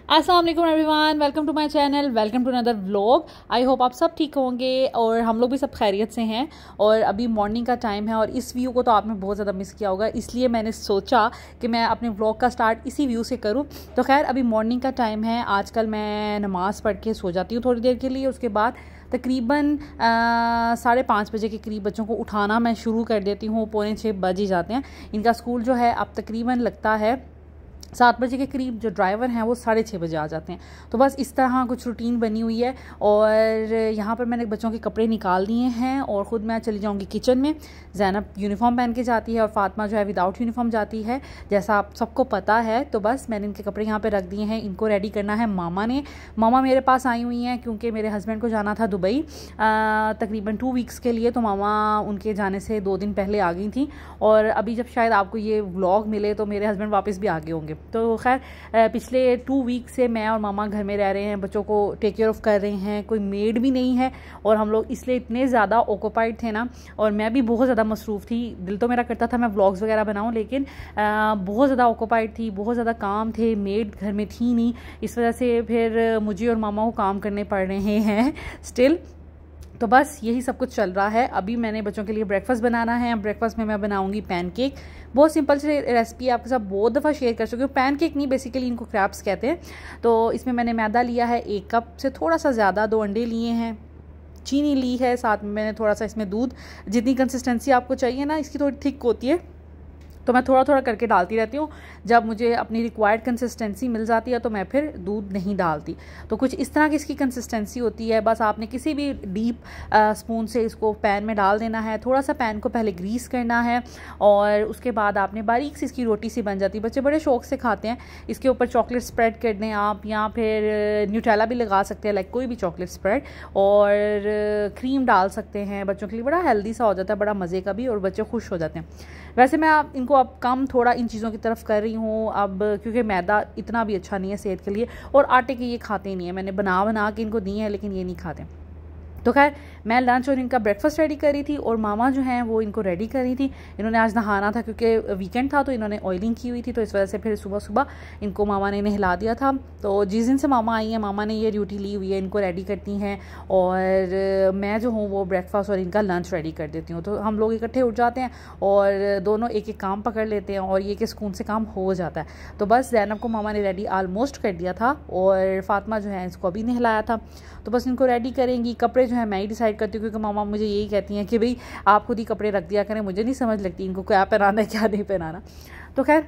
अस्सलाम वालेकुम everyone, welcome to my channel, welcome to another vlog. I hope आप सब ठीक होंगे और हम लोग भी सब खैरियत से हैं। और अभी मॉर्निंग का टाइम है और इस व्यू को तो आपने बहुत ज़्यादा मिस किया होगा, इसलिए मैंने सोचा कि मैं अपने व्लॉग का स्टार्ट इसी व्यू से करूं। तो खैर अभी मॉर्निंग का टाइम है। आजकल मैं नमाज़ पढ़ के सो जाती हूँ थोड़ी देर के लिए। उसके बाद तकरीबन 5:30 बजे के करीब बच्चों को उठाना मैं शुरू कर देती हूँ। 5:45 बज ही जाते हैं। इनका स्कूल जो है अब तकरीबन लगता है 7 बजे के करीब। जो ड्राइवर हैं वो 6:30 बजे आ जाते हैं। तो बस इस तरह कुछ रूटीन बनी हुई है। और यहाँ पर मैंने बच्चों के कपड़े निकाल दिए हैं और ख़ुद मैं चली जाऊँगी किचन में। ज़ैनब यूनिफॉर्म पहन के जाती है और फातिमा जो है विदाउट यूनिफॉर्म जाती है, जैसा आप सबको पता है। तो बस मैंने इनके कपड़े यहाँ पर रख दिए हैं। इनको रेडी करना है मामा ने। मामा मेरे पास आई हुई हैं क्योंकि मेरे हस्बैंड को जाना था दुबई तकरीबन 2 वीक्स के लिए। तो मामा उनके जाने से 2 दिन पहले आ गई थी। और अभी जब शायद आपको ये व्लॉग मिले तो मेरे हस्बैंड वापस भी आ गए होंगे। तो खैर पिछले 2 वीक से मैं और मामा घर में रह रहे हैं, बच्चों को टेक केयर ऑफ़ कर रहे हैं। कोई मेड भी नहीं है और हम लोग इसलिए इतने ज़्यादा ऑक्यूपाइड थे ना, और मैं भी बहुत ज़्यादा मसरूफ़ थी। दिल तो मेरा करता था मैं व्लॉग्स वगैरह बनाऊं, लेकिन बहुत ज़्यादा ऑक्यूपाइड थी, बहुत ज़्यादा काम थे, मेड घर में थी नहीं। इस वजह से फिर मुझे और मामा को काम करने पड़ रहे हैं स्टिल। तो बस यही सब कुछ चल रहा है। अभी मैंने बच्चों के लिए ब्रेकफास्ट बनाना है। ब्रेकफास्ट में मैं बनाऊंगी पैनकेक। बहुत सिंपल सी रेसिपी आपके साथ बहुत दफ़ा शेयर कर चुकी हूँ। पैनकेक नहीं, बेसिकली इनको क्रैप्स कहते हैं। तो इसमें मैंने मैदा लिया है 1 कप से थोड़ा सा ज़्यादा, 2 अंडे लिए हैं, चीनी ली है, साथ में मैंने थोड़ा सा इसमें दूध, जितनी कंसिस्टेंसी आपको चाहिए ना, इसकी थोड़ी थिक होती है तो मैं थोड़ा थोड़ा करके डालती रहती हूँ। जब मुझे अपनी रिक्वायर्ड कंसिस्टेंसी मिल जाती है तो मैं फिर दूध नहीं डालती। तो कुछ इस तरह की इसकी कंसिस्टेंसी होती है। बस आपने किसी भी डीप स्पून से इसको पैन में डाल देना है। थोड़ा सा पैन को पहले ग्रीस करना है और उसके बाद आपने बारीक सी इसकी रोटी सी बन जाती है। बच्चे बड़े शौक से खाते हैं। इसके ऊपर चॉकलेट स्प्रेड कर दें आप, या फिर न्यूटेला भी लगा सकते हैं, लाइक कोई भी चॉकलेट स्प्रेड, और क्रीम डाल सकते हैं। बच्चों के लिए बड़ा हेल्दी सा हो जाता है, बड़ा मज़े का भी, और बच्चे खुश हो जाते हैं। वैसे मैं आप इनको अब कम थोड़ा इन चीज़ों की तरफ कर रही हूँ अब, क्योंकि मैदा इतना भी अच्छा नहीं है सेहत के लिए, और आटे के ये खाते ही नहीं है। मैंने बना के इनको दिए हैं लेकिन ये नहीं खाते। तो खैर मैं लंच और इनका ब्रेकफास्ट रेडी करी थी और मामा जो हैं वो इनको रेडी करी थी। इन्होंने आज नहाना था क्योंकि वीकेंड था, तो इन्होंने ऑयलिंग की हुई थी, तो इस वजह से फिर सुबह सुबह इनको मामा ने नहला दिया था। तो जिस दिन से मामा आई हैं, मामा ने ये ड्यूटी ली हुई है, इनको रेडी करती हैं और मैं जो हूँ वो ब्रेकफास्ट और इनका लंच रेडी कर देती हूँ। तो हम लोग इकट्ठे उठ जाते हैं और दोनों एक एक काम पकड़ लेते हैं और ये कि सुकून से काम हो जाता है। तो बस ज़ैनब को मामा ने रेडी ऑलमोस्ट कर दिया था और फातिमा जो है इसको अभी नहलाया था। तो बस इनको रेडी करेंगी। कपड़े जो है मैं ही डिसाइड करती हूँ, क्योंकि मामा मुझे यही कहती हैं कि भाई आप खुद ही कपड़े रख दिया करें, मुझे नहीं समझ लगती इनको क्या पहनाना है क्या नहीं पहनाना। तो खैर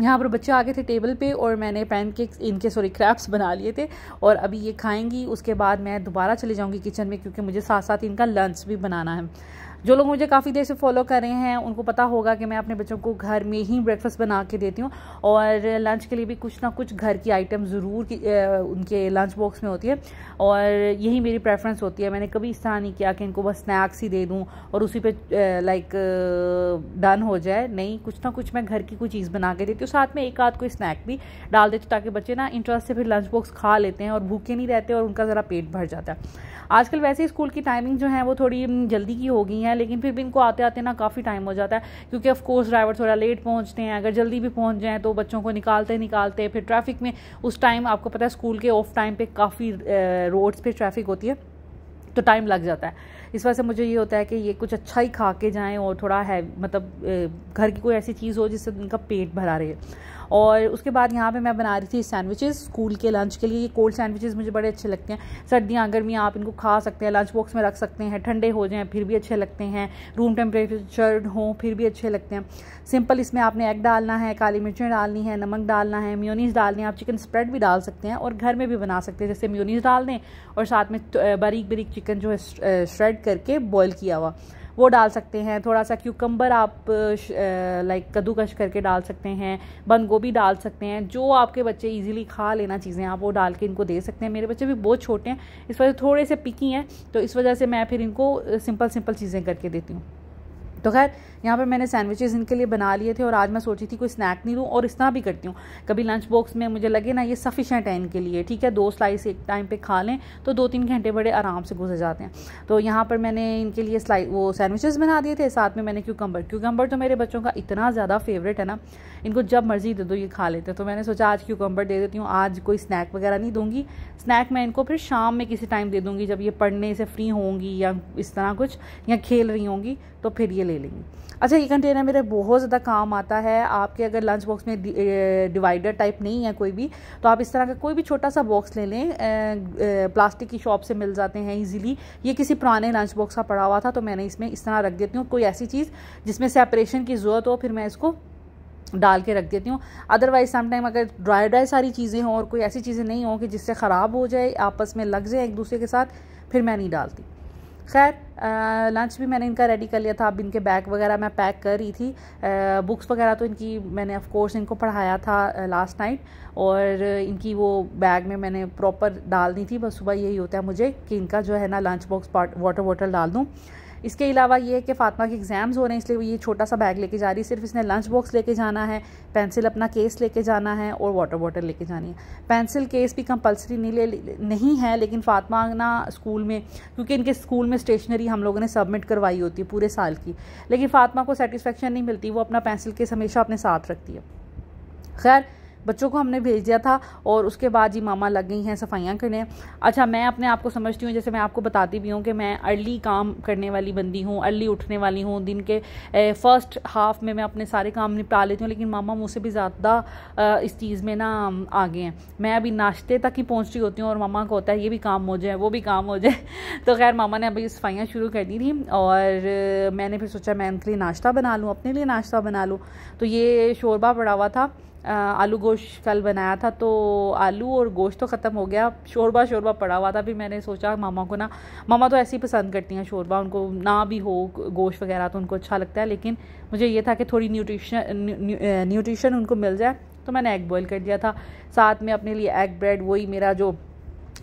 यहाँ पर बच्चे आ गए थे टेबल पे और मैंने पैनकेक्स क्रैप्स बना लिए थे और अभी ये खाएंगी। उसके बाद मैं दोबारा चली जाऊँगी किचन में, क्योंकि मुझे साथ साथ इनका लंच भी बनाना है। जो लोग मुझे काफ़ी देर से फॉलो कर रहे हैं उनको पता होगा कि मैं अपने बच्चों को घर में ही ब्रेकफास्ट बना के देती हूँ और लंच के लिए भी कुछ ना कुछ घर की आइटम ज़रूर उनके लंच बॉक्स में होती है, और यही मेरी प्रेफरेंस होती है। मैंने कभी इस तरह नहीं किया कि इनको बस स्नैक्स ही दे दूँ और उसी पे डन हो जाए। नहीं, कुछ ना कुछ मैं घर की कोई चीज़ बना के देती हूँ, साथ में एक आध कोई स्नैक भी डाल देती हूँ, ताकि बच्चे ना इंटरेस्ट से फिर लंच बॉक्स खा लेते हैं और भूखे नहीं रहते और उनका ज़रा पेट भर जाता है। आजकल वैसे ही स्कूल की टाइमिंग जो है वो थोड़ी जल्दी की हो गई है, लेकिन फिर भी इनको आते आते ना काफ़ी टाइम हो जाता है, क्योंकि ऑफ कोर्स ड्राइवर थोड़ा लेट पहुंचते हैं। अगर जल्दी भी पहुंच जाएं तो बच्चों को निकालते फिर ट्रैफिक में, उस टाइम आपको पता है स्कूल के ऑफ टाइम पे काफ़ी रोड्स पे ट्रैफिक होती है, तो टाइम लग जाता है। इस वजह से मुझे ये होता है कि ये कुछ अच्छा ही खा के जाएँ और थोड़ा है मतलब घर की कोई ऐसी चीज़ हो जिससे उनका पेट भरा रहे। और उसके बाद यहाँ पे मैं बना रही थी सैंडविचेस स्कूल के लंच के लिए। ये कोल्ड सैंडविचेस मुझे बड़े अच्छे लगते हैं। सर्दियाँ गर्मियाँ आप इनको खा सकते हैं, लंच बॉक्स में रख सकते हैं, ठंडे हो जाएं फिर भी अच्छे लगते हैं, रूम टेम्परेचर हों फिर भी अच्छे लगते हैं। सिंपल इसमें आपने एग डालना है, काली मिर्चें डालनी है, नमक डालना है, मेयोनीज़ डालनी है। आप चिकन स्प्रेड भी डाल सकते हैं और घर में भी बना सकते हैं, जैसे मेयोनीज़ डाल दें और साथ में बारीक चिकन जो है श्रेड करके बॉयल किया हुआ वो डाल सकते हैं। थोड़ा सा क्यूकम्बर आप कद्दूकश करके डाल सकते हैं, बंद गोभी डाल सकते हैं। जो आपके बच्चे इजीली खा लेना चीज़ें आप वो डाल के इनको दे सकते हैं। मेरे बच्चे भी बहुत छोटे हैं, इस वजह से थोड़े से पिकी हैं, तो इस वजह से मैं फिर इनको सिंपल चीज़ें करके देती हूँ। तो खैर यहाँ पर मैंने सैंडविचेस इनके लिए बना लिए थे और आज मैं सोची थी कोई स्नैक नहीं लूँ और इस तरह भी करती हूँ, कभी लंच बॉक्स में मुझे लगे ना ये सफिशेंट है इनके लिए, ठीक है 2 स्लाइस एक टाइम पे खा लें तो 2-3 घंटे बड़े आराम से गुजर जाते हैं। तो यहाँ पर मैंने इनके लिए वो सैंडविचेस बना दिए थे, साथ में मैंने क्यूकम्बर तो मेरे बच्चों का इतना ज़्यादा फेवरेट है ना, इनको जब मर्जी दे दो ये खा लेते हैं। तो मैंने सोचा आज क्यूकम्बर दे देती हूँ, आज कोई स्नैक वगैरह नहीं दूँगी, स्नैक मैं इनको फिर शाम में किसी टाइम दे दूँगी जब ये पढ़ने से फ्री होंगी या इस तरह कुछ या खेल रही होंगी तो फिर ये ले लेंगी। अच्छा ये कंटेनर मेरे बहुत ज़्यादा काम आता है, आपके अगर लंच बॉक्स में डिवाइडर टाइप नहीं है कोई भी तो आप इस तरह का कोई भी छोटा सा बॉक्स ले लें, प्लास्टिक की शॉप से मिल जाते हैं इजीली। ये किसी पुराने लंच बॉक्स का पड़ा हुआ था तो मैंने इसमें इस तरह रख देती हूँ, कोई ऐसी चीज़ जिसमें सेपरेशन की ज़रूरत हो फिर मैं इसको डाल के रख देती हूँ। अदरवाइज समटाइम अगर ड्राई सारी चीज़ें हों और कोई ऐसी चीज़ें नहीं हों कि जिससे ख़राब हो जाए, आपस में लग जाए एक दूसरे के साथ, फिर मैं नहीं डालती। खैर लंच भी मैंने इनका रेडी कर लिया था, अब इनके बैग वगैरह मैं पैक कर रही थी। बुक्स वगैरह तो इनकी मैंने ऑफ कोर्स इनको पढ़ाया था लास्ट नाइट और इनकी वो बैग में मैंने प्रॉपर डाल दी थी। बस सुबह यही होता है मुझे कि इनका जो है ना लंच बॉक्स वाटर बॉटल डाल दूँ। इसके अलावा ये है कि फ़ातिमा के एग्ज़ाम्स हो रहे हैं इसलिए वो ये छोटा सा बैग लेके जा रही है, सिर्फ इसने लंच बॉक्स लेके जाना है, पेंसिल अपना केस लेके जाना है और वाटर बॉटल लेके जानी है। पेंसिल केस भी कंपलसरी नहीं है लेकिन फ़ातिमा ना स्कूल में, क्योंकि इनके स्कूल में स्टेशनरी हम लोगों ने सबमिट करवाई होती है पूरे साल की, लेकिन फ़ातिमा को सेटिस्फेक्शन नहीं मिलती, वो अपना पेंसिल केस हमेशा अपने साथ रखती है। खैर बच्चों को हमने भेज दिया था और उसके बाद जी मामा लग गई हैं सफाइयाँ करने। अच्छा मैं अपने आप को समझती हूँ, जैसे मैं आपको बताती भी हूँ कि मैं अर्ली काम करने वाली बंदी हूँ, अर्ली उठने वाली हूँ, दिन के फर्स्ट हाफ में मैं अपने सारे काम निपटा लेती हूँ, लेकिन मामा मुझसे भी ज़्यादा इस चीज़ में ना आगे हैं। मैं अभी नाश्ते तक ही पहुँच रही होती हूँ और मामा को होता है ये भी काम हो जाए वो भी काम हो जाए। तो खैर मामा ने अभी सफाइयाँ शुरू कर दी थी और मैंने फिर सोचा मैं उनके लिए नाश्ता बना लूँ, अपने लिए नाश्ता बना लूँ। तो ये शोरबा पड़ा हुआ था, आलू गोश्त कल बनाया था तो आलू और गोश्त तो ख़त्म हो गया, शोरबा पड़ा हुआ था। फिर मैंने सोचा मामा को ना, मामा तो ऐसे ही पसंद करती हैं शोरबा, उनको ना भी हो गोश्त वगैरह तो उनको अच्छा लगता है, लेकिन मुझे ये था कि थोड़ी न्यूट्रिशन उनको मिल जाए, तो मैंने एग बॉईल कर दिया था। साथ में अपने लिए एग ब्रेड, वही मेरा जो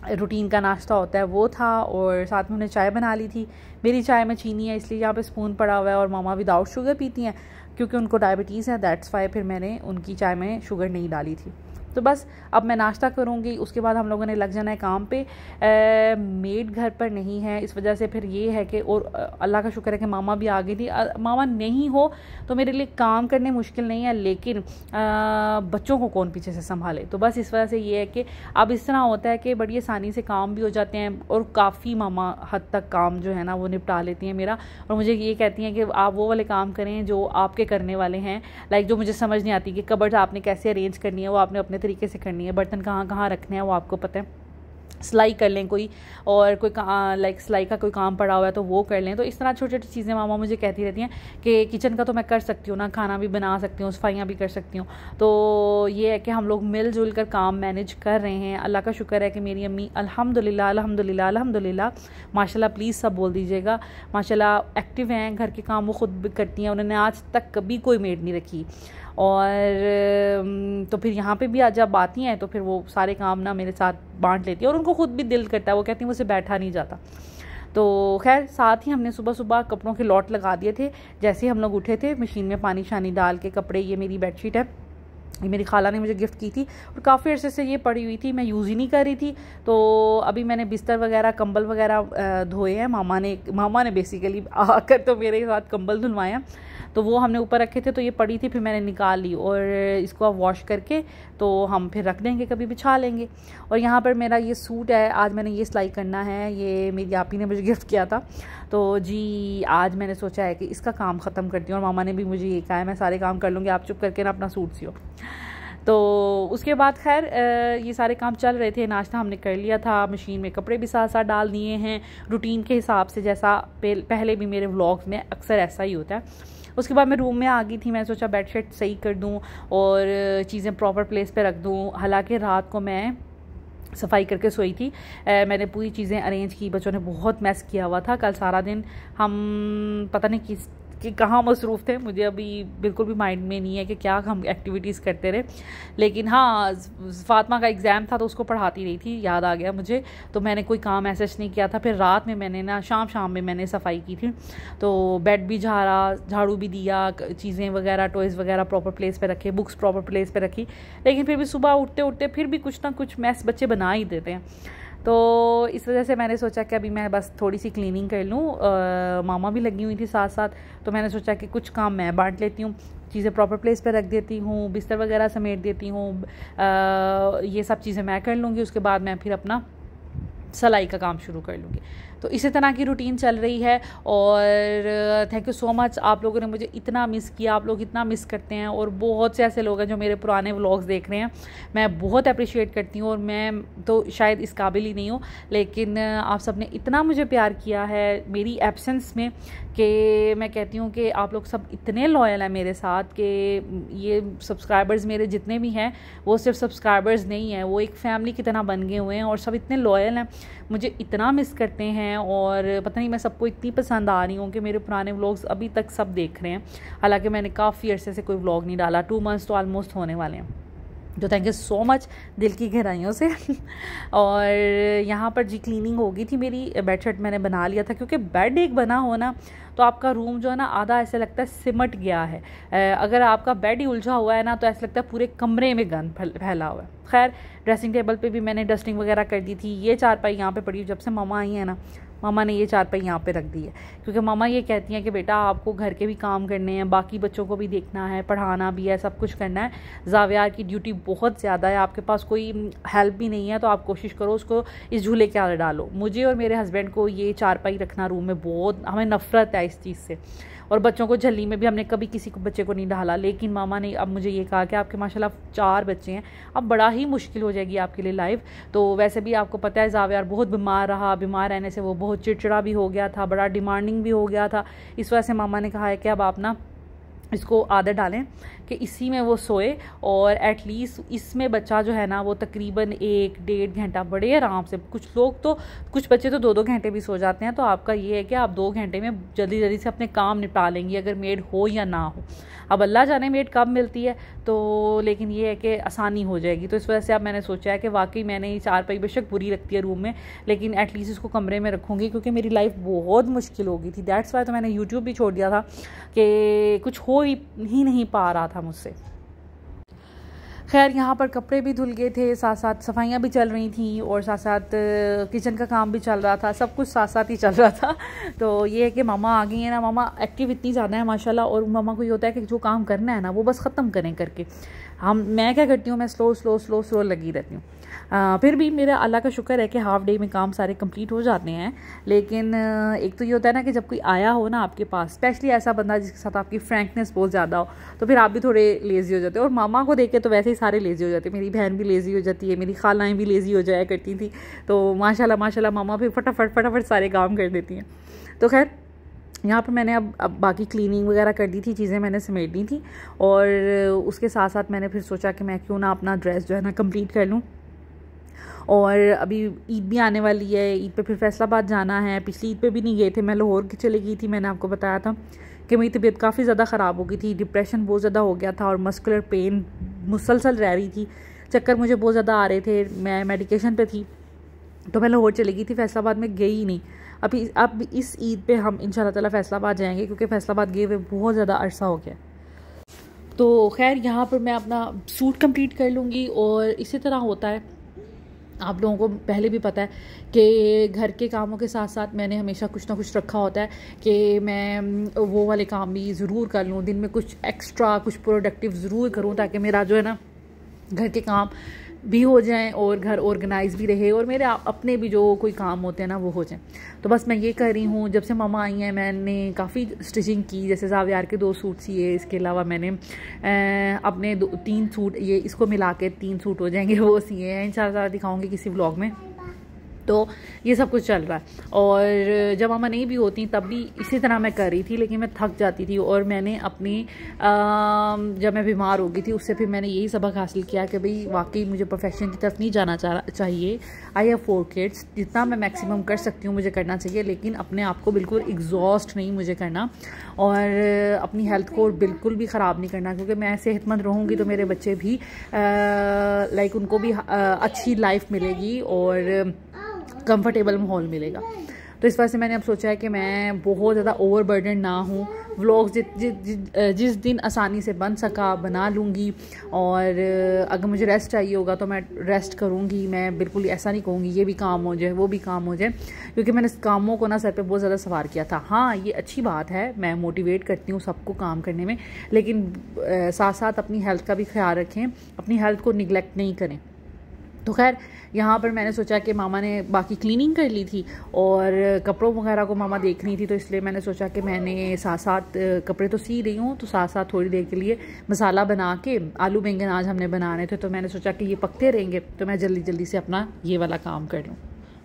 रूटीन का नाश्ता होता है वो था, और साथ में उन्हें चाय बना ली थी। मेरी चाय में चीनी है इसलिए यहाँ पे स्पून पड़ा हुआ है और मामा विदाउट शुगर पीती हैं क्योंकि उनको डायबिटीज़ है, दैट्स वाई फिर मैंने उनकी चाय में शुगर नहीं डाली थी। तो बस अब मैं नाश्ता करूँगी, उसके बाद हम लोगों ने लग जाना है काम पे। मेड घर पर नहीं है, इस वजह से फिर ये है कि, और अल्लाह का शुक्र है कि मामा भी आ गई थी। मामा नहीं हो तो मेरे लिए काम करने मुश्किल नहीं है, लेकिन बच्चों को कौन पीछे से संभाले। तो बस इस वजह से ये है कि अब इस तरह होता है कि बड़ी आसानी से काम भी हो जाते हैं और काफ़ी मामा हद तक काम जो है ना वो निपटा लेती हैं मेरा, और मुझे ये कहती हैं कि आप वो वाले काम करें जो आपके करने वाले हैं, लाइक जो मुझे समझ नहीं आती कि कबर्ड आपने कैसे अरेंज करनी है, वो आपने अपने तरीके से करनी है, बर्तन कहाँ कहाँ रखने हैं वो आपको पता है, सिलाई कर लें कोई, और कोई लाइक सिलाई का कोई काम पड़ा हुआ है तो वो कर लें। तो इस तरह छोटी छोटी चीज़ें मामा मुझे कहती रहती हैं कि किचन का तो मैं कर सकती हूँ ना, खाना भी बना सकती हूँ, सफाइयाँ भी कर सकती हूँ। तो ये है कि हम लोग मिलजुल कर काम मैनेज कर रहे हैं। अल्लाह का शुक्र है कि मेरी अम्मी अल्हम्दुलिल्लाह अल्हम्दुलिल्लाह अल्हम्दुलिल्लाह माशाल्लाह, प्लीज़ सब बोल दीजिएगा, माशाल्लाह एक्टिव हैं, घर के काम वो खुद भी करती हैं, उन्होंने आज तक कभी कोई मेड नहीं रखी। और तो फिर यहाँ पे भी जब आती हैं तो फिर वो सारे काम ना मेरे साथ बांट लेती है और उनको खुद भी दिल करता है, वो कहती हैं मुझसे बैठा नहीं जाता। तो खैर साथ ही हमने सुबह सुबह कपड़ों के लॉट लगा दिए थे, जैसे ही हम लोग उठे थे मशीन में पानी शानी डाल के कपड़े, ये मेरी बेडशीट है, ये मेरी खाला ने मुझे गिफ्ट की थी और काफ़ी अर्से से ये पड़ी हुई थी, मैं यूज़ ही नहीं कर रही थी। तो अभी मैंने बिस्तर वगैरह कंबल वगैरह धोए हैं, मामा ने बेसिकली आकर तो मेरे साथ कंबल धुलवाया, तो वो हमने ऊपर रखे थे तो ये पड़ी थी, फिर मैंने निकाल ली और इसको अब वॉश करके तो हम फिर रख देंगे, कभी बिछा लेंगे। और यहाँ पर मेरा ये सूट है, आज मैंने ये सिलाई करना है, ये मेरी आपी ने मुझे गिफ्ट किया था, तो जी आज मैंने सोचा है कि इसका काम ख़त्म करती हूँ, और मामा ने भी मुझे ये कहा है मैं सारे काम कर लूँगी, आप चुप करके ना अपना सूट सियो। तो उसके बाद खैर ये सारे काम चल रहे थे, नाश्ता हमने कर लिया था, मशीन में कपड़े भी साथ साथ डाल दिए हैं रूटीन के हिसाब से, जैसा पहले भी मेरे व्लॉग्स में अक्सर ऐसा ही होता है। उसके बाद मैं रूम में आ गई थी, मैं सोचा बेडशीट सही कर दूं और चीज़ें प्रॉपर प्लेस पे रख दूं। हालांकि रात को मैं सफाई करके सोई थी, मैंने पूरी चीज़ें अरेंज की, बच्चों ने बहुत मैस किया हुआ था कल सारा दिन। हम पता नहीं कि कहाँ मसरूफ़ थे, मुझे अभी बिल्कुल भी माइंड में नहीं है कि क्या हम एक्टिविटीज़ करते रहे। लेकिन हाँ, फातिमा का एग्ज़ाम था तो उसको पढ़ाती रही थी, याद आ गया मुझे, तो मैंने कोई काम ऐसा नहीं किया था। फिर रात में मैंने ना शाम में मैंने सफाई की थी, तो बेड भी झाड़ू भी दिया, चीज़ें वगैरह टॉयज़ वगैरह प्रॉपर प्लेस पे रखे, बुक्स प्रॉपर प्लेस पे रखी। लेकिन फिर भी सुबह उठते उठते फिर भी कुछ ना कुछ मैस बच्चे बना ही देते हैं। तो इस वजह से मैंने सोचा कि अभी मैं बस थोड़ी सी क्लीनिंग कर लूँ। मामा भी लगी हुई थी साथ साथ, तो मैंने सोचा कि कुछ काम मैं बांट लेती हूँ, चीज़ें प्रॉपर प्लेस पे रख देती हूँ, बिस्तर वगैरह समेट देती हूँ, ये सब चीज़ें मैं कर लूँगी। उसके बाद मैं फिर अपना सिलाई का काम शुरू कर लूँगी। तो इसी तरह की रूटीन चल रही है। और थैंक यू सो मच, आप लोगों ने मुझे इतना मिस किया, आप लोग इतना मिस करते हैं। और बहुत से ऐसे लोग हैं जो मेरे पुराने व्लॉग्स देख रहे हैं, मैं बहुत अप्रिशिएट करती हूँ। और मैं तो शायद इस काबिल ही नहीं हूँ, लेकिन आप सब ने इतना मुझे प्यार किया है मेरी एब्सेंस में कि मैं कहती हूँ कि आप लोग सब इतने लॉयल हैं मेरे साथ कि ये सब्सक्राइबर्स मेरे जितने भी हैं वो सिर्फ सब्सक्राइबर्स नहीं हैं, वो एक फैमिली की तरह बन गए हुए हैं। और सब इतने लॉयल हैं, मुझे इतना मिस करते हैं। और पता नहीं मैं सबको इतनी पसंद आ रही हूँ कि मेरे पुराने व्लॉग्स अभी तक सब देख रहे हैं। हालांकि मैंने काफ़ी अरसे से कोई व्लॉग नहीं डाला, 2 मंथ्स तो ऑलमोस्ट होने वाले हैं। तो थैंक यू सो मच दिल की गहराइयों से। और यहाँ पर जी क्लीनिंग हो गई थी मेरी, बेडशीट मैंने बना लिया था, क्योंकि बेड एक बना हो ना तो आपका रूम जो है ना आधा ऐसे लगता है सिमट गया है। अगर आपका बेड ही उलझा हुआ है ना तो ऐसा लगता है पूरे कमरे में गंद फैला हुआ है। खैर, ड्रेसिंग टेबल पे भी मैंने डस्टिंग वगैरह कर दी थी। ये चारपाई यहाँ पे पड़ी, जब से मामा आई है ना, मामा ने ये चारपाई यहाँ पे रख दी है, क्योंकि मामा ये कहती हैं कि बेटा आपको घर के भी काम करने हैं, बाकी बच्चों को भी देखना है, पढ़ाना भी है, सब कुछ करना है। ज़ावियार की ड्यूटी बहुत ज़्यादा है, आपके पास कोई हेल्प भी नहीं है, तो आप कोशिश करो उसको इस झूले के आगे डालो। मुझे और मेरे हस्बैंड को ये चारपाई रखना रूम में बहुत, हमें नफ़रत है इस चीज़ से। और बच्चों को झल्ली में भी हमने कभी किसी को बच्चे को नहीं डाला। लेकिन मामा ने अब मुझे ये कहा कि आपके माशाल्लाह 4 बच्चे हैं, अब बड़ा ही मुश्किल हो जाएगी आपके लिए लाइफ। तो वैसे भी आपको पता है ज़ावियार बहुत बीमार रहा, बीमार रहने से वो बहुत चिड़चिड़ा भी हो गया था, बड़ा डिमांडिंग भी हो गया था। इस वजह से मामा ने कहा है कि अब आप ना इसको आदत डालें कि इसी में वो सोए, और एटलीस्ट इसमें बच्चा जो है ना वो तकरीबन 1-1.5 घंटा बड़े आराम से, कुछ बच्चे तो 2-2 घंटे भी सो जाते हैं। तो आपका ये है कि आप 2 घंटे में जल्दी जल्दी से अपने काम निपटा लेंगी, अगर मेड हो या ना हो। अब अल्लाह जाने मेड कब मिलती है, तो लेकिन ये है कि आसानी हो जाएगी। तो इस वजह से अब मैंने सोचा है कि वाकई मैंने ये चारपाई बेशक बुरी लगती है रूम में, लेकिन एटलीस्ट इसको कमरे में रखूँगी, क्योंकि मेरी लाइफ बहुत मुश्किल हो गई थी। दैट्स वाई तो मैंने यूट्यूब भी छोड़ दिया था कि कुछ हो ही नहीं पा रहा था मुझसे। खैर, यहाँ पर कपड़े भी धुल गए थे, साथ साथ सफाइयाँ भी चल रही थी, और साथ साथ किचन का काम भी चल रहा था, सब कुछ साथ साथ ही चल रहा था। तो ये है कि मामा आ गई है ना, मामा एक्टिव इतनी ज़्यादा है माशाल्लाह। और मामा को ये होता है कि जो काम करना है ना वो बस ख़त्म करें करके। मैं क्या करती हूँ, मैं स्लो लगी रहती हूँ। फिर भी मेरा अल्लाह का शुक्र है कि हाफ डे में काम सारे कंप्लीट हो जाते हैं। लेकिन एक तो ये होता है ना कि जब कोई आया हो ना आपके पास, स्पेशली ऐसा बंदा जिसके साथ आपकी फ्रैंकनेस बहुत ज़्यादा हो, तो फिर आप भी थोड़े लेज़ी हो जाते हो। और मामा को देख के तो वैसे ही सारे लेज़ी हो जाते हैं, मेरी बहन भी लेज़ी हो जाती है, मेरी खालाएँ भी लेज़ी हो जाया करती थी। तो माशाल्लाह मामा फिर फटाफट सारे काम कर देती हैं। तो खैर, यहाँ पर मैंने अब बाकी क्लीनिंग वगैरह कर दी थी, चीज़ें मैंने समेट दी थी। और उसके साथ साथ मैंने फिर सोचा कि मैं क्यों ना अपना ड्रेस जो है ना कंप्लीट कर लूँ। और अभी ईद भी आने वाली है, ईद पे फिर फैसलाबाद जाना है। पिछली ईद पे भी नहीं गए थे, मैं लाहौर की चली गई थी। मैंने आपको बताया था कि मेरी तबीयत काफ़ी ज़्यादा ख़राब हो गई थी, डिप्रेशन बहुत ज़्यादा हो गया था, और मस्कुलर पेन मुसलसल रह रही थी, चक्कर मुझे बहुत ज़्यादा आ रहे थे, मैं मेडिकेशन पे थी। तो मैं लाहौर चली गई थी, फैसलाबाद में गई ही नहीं। अब इस ईद पे हम इंशाल्लाह ताला फैसलाबाद जाएंगे, क्योंकि फैसलाबाद गए हुए बहुत ज़्यादा अरसा हो गया। तो खैर, यहाँ पर मैं अपना सूट कंप्लीट कर लूँगी। और इसी तरह होता है, आप लोगों को पहले भी पता है कि घर के कामों के साथ साथ मैंने हमेशा कुछ ना कुछ रखा होता है कि मैं वो वाले काम भी ज़रूर कर लूँ, दिन में कुछ एक्स्ट्रा कुछ प्रोडक्टिव ज़रूर करूँ, ताकि मेरा जो है ना घर के काम भी हो जाएं और घर ऑर्गेनाइज भी रहे, और मेरे अपने भी जो कोई काम होते हैं ना वो हो जाएं। तो बस मैं ये कर रही हूँ। जब से मामा आई हैं मैंने काफ़ी स्टिचिंग की, जैसे ज़ावियार के 2 सूट सिए, इसके अलावा मैंने अपने 3 सूट, ये इसको मिला के 3 सूट हो जाएंगे, वो सिए हैं। इंशाल्लाह दिखाऊँगी किसी व्लॉग में। तो ये सब कुछ चल रहा है। और जब मामा नहीं भी होती तब भी इसी तरह मैं कर रही थी, लेकिन मैं थक जाती थी। और मैंने अपनी जब मैं बीमार हो गई थी उससे फिर मैंने यही सबक हासिल किया कि भाई वाकई मुझे प्रोफेशन की तरफ नहीं जाना चाहिए। आई हैव 4 किड्स, जितना मैं मैक्सिमम कर सकती हूँ मुझे करना चाहिए, लेकिन अपने आप को बिल्कुल एग्जॉस्ट नहीं मुझे करना और अपनी हेल्थ को बिल्कुल भी ख़राब नहीं करना, क्योंकि मैं सेहतमंद रहूँगी तो मेरे बच्चे भी लाइक उनको भी अच्छी लाइफ मिलेगी और कंफर्टेबल माहौल मिलेगा। तो इस वजह से मैंने अब सोचा है कि मैं बहुत ज़्यादा ओवरबर्डन ना हूँ। व्लॉग्स जिस दिन आसानी से बन सका बना लूँगी, और अगर मुझे रेस्ट चाहिए होगा तो मैं रेस्ट करूँगी। मैं बिल्कुल ऐसा नहीं कहूँगी ये भी काम हो जाए वो भी काम हो जाए, क्योंकि मैंने कामों को ना सर पे बहुत ज़्यादा सवार किया था। हाँ, ये अच्छी बात है, मैं मोटिवेट करती हूँ सबको काम करने में, लेकिन साथ साथ अपनी हेल्थ का भी ख्याल रखें, अपनी हेल्थ को निगलेक्ट नहीं करें। तो खैर यहाँ पर मैंने सोचा कि मामा ने बाकी क्लीनिंग कर ली थी और कपड़ों वगैरह को मामा देख रही थी, तो इसलिए मैंने सोचा कि मैंने साथ साथ कपड़े तो सी रही हूँ, तो साथ साथ थोड़ी देर के लिए मसाला बना के, आलू बैंगन आज हमने बनाने थे, तो मैंने सोचा कि ये पकते रहेंगे तो मैं जल्दी जल्दी से अपना ये वाला काम कर लूँ।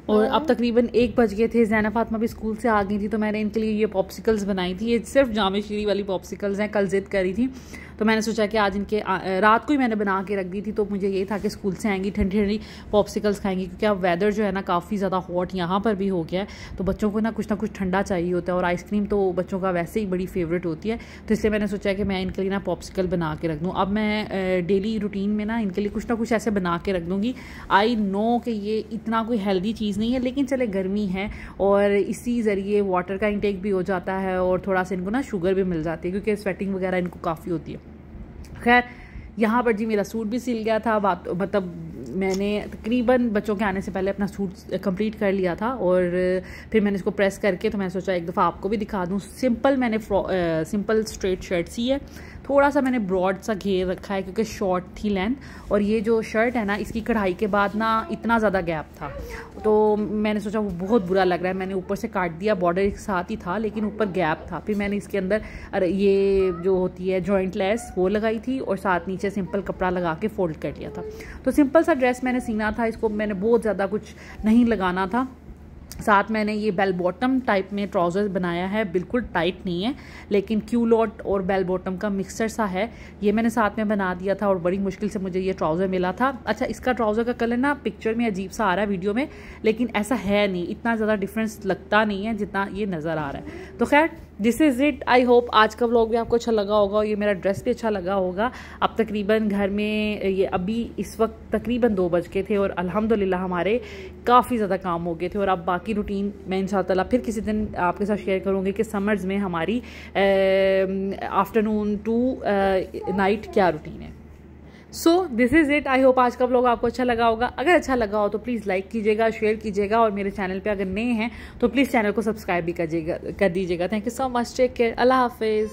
और अब तकरीबन 1 बज गए थे। ज़ैना फातिमा भी स्कूल से आ गई थी, तो मैंने इनके लिए ये पॉप्सिकल्स बनाई थी। ये सिर्फ जामे शीरी वाली पॉप्सिकल्स हैं, कल जिद करी थी तो मैंने सोचा कि आज इनके रात को ही मैंने बना के रख दी थी, तो मुझे ये था कि स्कूल से आएंगी ठंडी ठंडी पॉप्सिकल्स खाएंगी, क्योंकि अब वेदर जो है ना काफ़ी ज़्यादा हॉट यहाँ पर भी हो गया है, तो बच्चों को ना कुछ ठंडा चाहिए होता है, और आइसक्रीम तो बच्चों का वैसे ही बड़ी फेवरेट होती है। तो इसलिए मैंने सोचा कि मैं इनके लिए ना पॉप्सिकल बना के रख दूँ। अब मैं डेली रूटीन में ना इनके लिए कुछ ना कुछ ऐसे बना के रख दूँगी। आई नो कि ये इतना कोई हेल्दी चीज़ नहीं है, लेकिन चले गर्मी है और इसी ज़रिए वाटर का इंटेक भी हो जाता है और थोड़ा सा इनको ना शुगर भी मिल जाती है, क्योंकि स्वेटिंग वगैरह इनको काफ़ी होती है। खैर यहाँ पर जी मेरा सूट भी सिल गया था, मतलब मैंने तकरीबन बच्चों के आने से पहले अपना सूट कंप्लीट कर लिया था, और फिर मैंने इसको प्रेस करके, तो मैंने सोचा एक दफ़ा आपको भी दिखा दूँ। सिंपल मैंने सिंपल स्ट्रेट शर्ट सी है, थोड़ा सा मैंने ब्रॉड सा घेर रखा है क्योंकि शॉर्ट थी लेंथ, और ये जो शर्ट है ना इसकी कढ़ाई के बाद ना इतना ज़्यादा गैप था, तो मैंने सोचा वो बहुत बुरा लग रहा है, मैंने ऊपर से काट दिया, बॉर्डर एक साथ ही था लेकिन ऊपर गैप था। फिर मैंने इसके अंदर ये जो होती है जॉइंट लेस वो लगाई थी, और साथ नीचे सिंपल कपड़ा लगा के फोल्ड कर लिया था। तो सिंपल सा ड्रेस मैंने सीना था, इसको मैंने बहुत ज़्यादा कुछ नहीं लगाना था। साथ मैंने ये बेल बॉटम टाइप में ट्राउज़र बनाया है, बिल्कुल टाइट नहीं है लेकिन क्यूलॉट और बेल बॉटम का मिक्सचर सा है, ये मैंने साथ में बना दिया था और बड़ी मुश्किल से मुझे ये ट्राउज़र मिला था। अच्छा, इसका ट्राउज़र का कलर ना पिक्चर में अजीब सा आ रहा है वीडियो में, लेकिन ऐसा है नहीं, इतना ज़्यादा डिफरेंस लगता नहीं है जितना ये नज़र आ रहा है। तो खैर this is it. I hope आज का व्लॉग भी आपको अच्छा लगा होगा और ये मेरा ड्रेस भी अच्छा लगा होगा। अब तकरीबन घर में ये अभी इस वक्त तकरीबन 2 बज के थे और अल्हम्दुलिल्लाह हमारे काफ़ी ज़्यादा काम हो गए थे, और अब बाकी रूटीन मैं इंशाअल्लाह फिर किसी दिन आपके साथ शेयर करूँगी कि समर्स में हमारी आफ्टरनून टू नाइट क्या रूटीन है। So this is it. I hope आज का व्लॉग आपको अच्छा लगा होगा। अगर अच्छा लगा हो तो प्लीज़ लाइक कीजिएगा, शेयर कीजिएगा, और मेरे चैनल पे अगर नए हैं तो प्लीज़ चैनल को सब्सक्राइब भी कर दीजिएगा। Thank you so much, take care, अल्लाह हाफिज़।